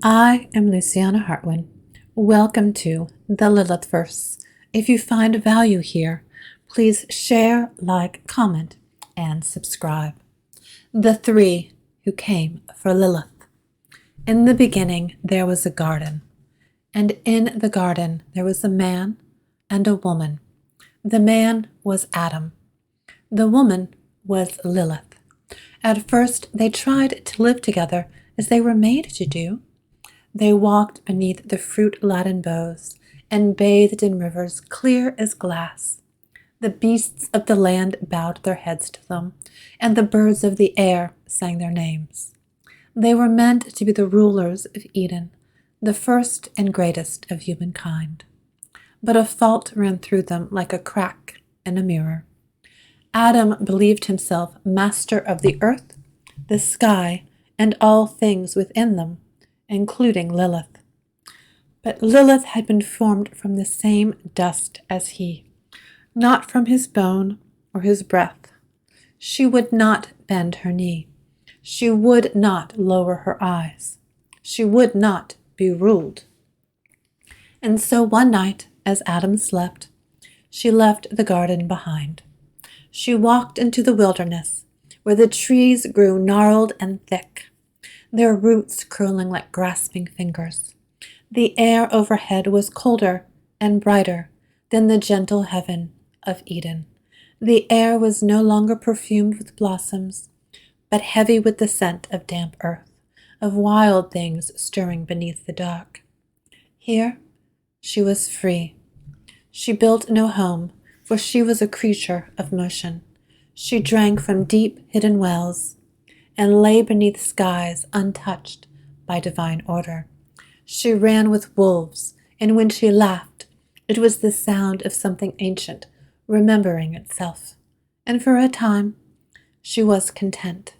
I am Luciana Hartwin. Welcome to the Lilith Verse. If you find value here, please share, like, comment, and subscribe. The three who came for Lilith. In the beginning there was a garden, and in the garden there was a man and a woman. The man was Adam. The woman was Lilith. At first they tried to live together as they were made to do. They walked beneath the fruit-laden boughs and bathed in rivers clear as glass. The beasts of the land bowed their heads to them, and the birds of the air sang their names. They were meant to be the rulers of Eden, the first and greatest of humankind. But a fault ran through them like a crack in a mirror. Adam believed himself master of the earth, the sky, and all things within them, including Lilith. But Lilith had been formed from the same dust as he, not from his bone or his breath. She would not bend her knee. She would not lower her eyes. She would not be ruled. And so one night, as Adam slept, she left the garden behind. She walked into the wilderness, where the trees grew gnarled and thick, their roots curling like grasping fingers. The air overhead was colder and brighter than the gentle heaven of Eden. The air was no longer perfumed with blossoms, but heavy with the scent of damp earth, of wild things stirring beneath the dark. Here she was free. She built no home, for she was a creature of motion. She drank from deep hidden wells and lay beneath skies untouched by divine order. She ran with wolves, and when she laughed, it was the sound of something ancient remembering itself. And for a time, she was content.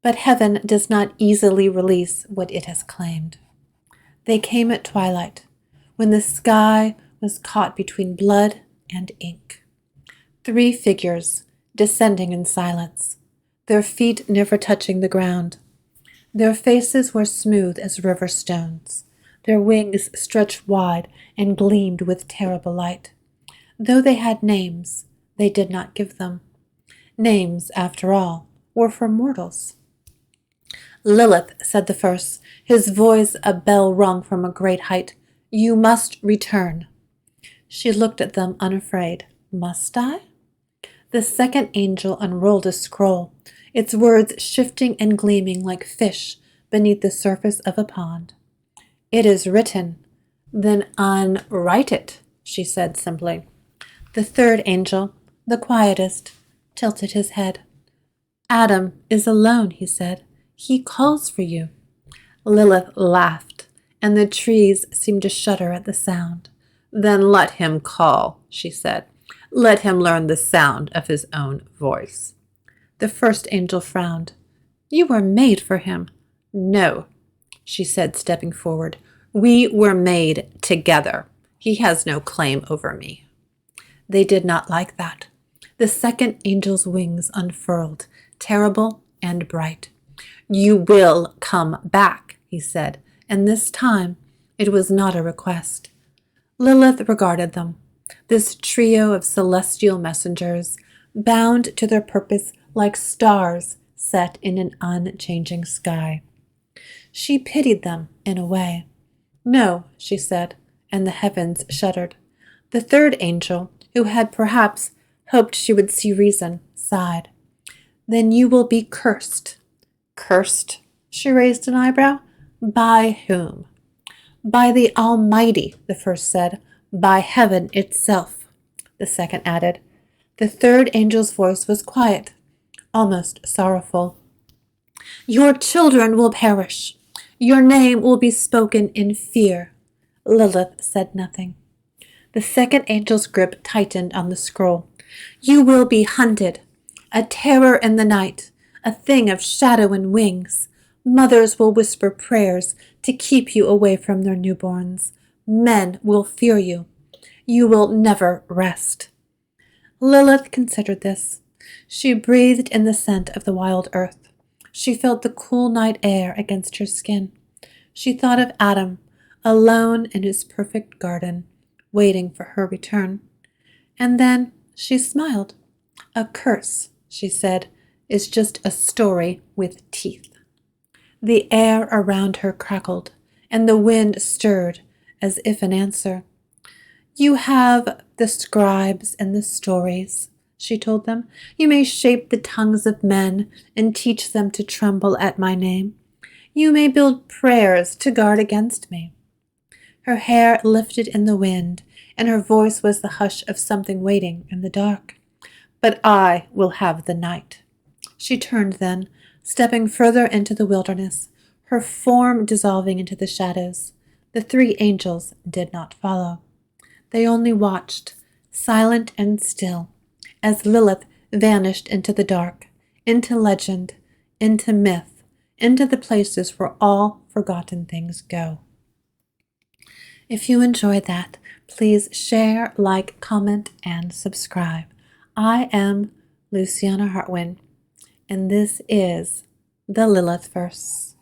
But heaven does not easily release what it has claimed. They came at twilight, when the sky was caught between blood and ink. Three figures descending in silence, their feet never touching the ground. Their faces were smooth as river stones. Their wings stretched wide and gleamed with terrible light. Though they had names, they did not give them. Names, after all, were for mortals. Lilith, said the first, his voice a bell rung from a great height, "You must return." She looked at them unafraid. Must I? The second angel unrolled a scroll, its words shifting and gleaming like fish beneath the surface of a pond. "It is written." "Then unwrite it," she said simply. The third angel, the quietest, tilted his head. "Adam is alone," he said. "He calls for you." Lilith laughed, and the trees seemed to shudder at the sound. "Then let him call," she said. "Let him learn the sound of his own voice." The first angel frowned. "You were made for him." "No," she said, stepping forward. "We were made together. He has no claim over me." They did not like that. The second angel's wings unfurled, terrible and bright. "You will come back," he said, and this time it was not a request. Lilith regarded them, this trio of celestial messengers, bound to their purpose like stars set in an unchanging sky. She pitied them in a way. "No," she said, and the heavens shuddered. The third angel, who had perhaps hoped she would see reason, sighed. "Then you will be cursed." "Cursed?" She raised an eyebrow. "By whom?" "By the Almighty," the first said. "By heaven itself," the second added. The third angel's voice was quiet, almost sorrowful. "Your children will perish. Your name will be spoken in fear." Lilith said nothing. The second angel's grip tightened on the scroll. "You will be hunted, a terror in the night, a thing of shadow and wings. Mothers will whisper prayers to keep you away from their newborns. Men will fear you. You will never rest." Lilith considered this. She breathed in the scent of the wild earth. She felt the cool night air against her skin. She thought of Adam, alone in his perfect garden, waiting for her return. And then she smiled. A curse, she said, is just a story with teeth. The air around her crackled, and the wind stirred as if in answer. You have the scribes and the stories, she told them. You may shape the tongues of men and teach them to tremble at my name. You may build prayers to guard against me. Her hair lifted in the wind, and her voice was the hush of something waiting in the dark. But I will have the night. She turned then, stepping further into the wilderness, her form dissolving into the shadows. The three angels did not follow. They only watched, silent and still, as Lilith vanished into the dark, into legend, into myth, into the places where all forgotten things go. If you enjoyed that, please share, like, comment, and subscribe. I am Luciana Hartwin, and this is the Lilith Verse.